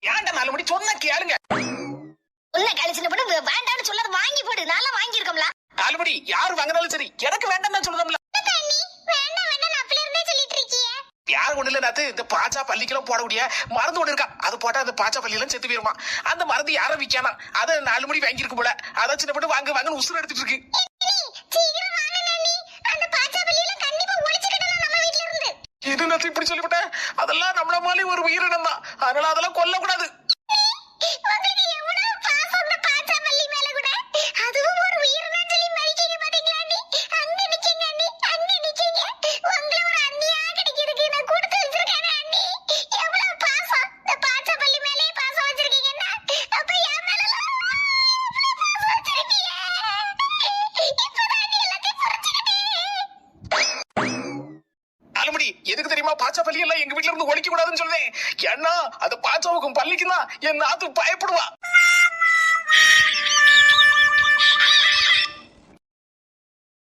ஏன்டா 4 மணி சொன்ன கேளுங்க. உன்ன கழிச்சுன்னு போட்டு வேண்டாம்னு சொல்லாத வாங்கி போடு. நல்லா வாங்கி இருக்கோம்ல. 4 மணி யாரு வாங்கினாலும் சரி எனக்கு வேண்டாம் தான் சொல்லுதோம்ல. தண்ணி வேண்டாம் வேண்டாம் அப்பல இருந்தே சொல்லிட்டு இருக்கியே. யாரு ஒண்ணு இல்ல நாத்து இந்த பாச்சா பள்ளிக்கெல்லாம் போடக்கூடிய மருந்து ஒண்ணு இருக்கா. அது போட்டா அந்த பாச்சா பள்ளியெல்லாம் செத்து போயிருமா. அந்த மருந்து யாரும் விற்கானா. அதை 4 மணி வாங்கி இருக்கு போல. அதை சின்ன போட்டு வாங்க வாங்கன்னு உசுறு எடுத்துட்டு இருக்கு. சீக்கிரம் வாங்க நன்னி. அந்த பாச்சா பள்ளியில கண்டிப்பா ஒளிச்சுக்கிடலாம் நம்ம வீட்ல இருந்து. இது நான் இப்படி சொல்லிவிட்டேன். அதெல்லாம் நம்மள மாதிரி ஒரு உயிரினம் தான். அதனால அதெல்லாம் கொல்லக்கூடாது. உங்களுக்கு எவ்வளவு பாசம் அந்த பாச்சா பள்ளி மேல கூட. அதுவும் ஒரு உயிரினம் சொல்லி மதிக்கீங்க பாத்தீங்களா அண்ணி. அங்க நிக்கீங்க அண்ணி. அங்க நிக்கீங்க. உங்களை ஒரு அண்ணியா கிடைக்கிறதுக்கு நான் கொடுத்து வச்சிருக்கேன் அண்ணி. எவ்வளவு பாசம். இந்த பாச்சா பள்ளி மேலயே பாசம் வச்சிருக்கீங்கன்னா அப்ப என் மேல எவ்வளவு பாசம் வச்சிருக்கீங்க. இப்பதான் அண்ணி எல்லாத்தையும் புரிஞ்சுக்கிட்டேன். அலுமடி எதுக்கு தெரியுமா பாச்சா பள்ளி எல்லாம் எங்க வீட்டுல இருந்து ஒழிக்க கூடாதுன்னு சொல்றேன். ஏன்னா அந்த பாச்சாவுக்கும் பள்ளிக்கும் தான் என் நாத்து பயப்படுவா.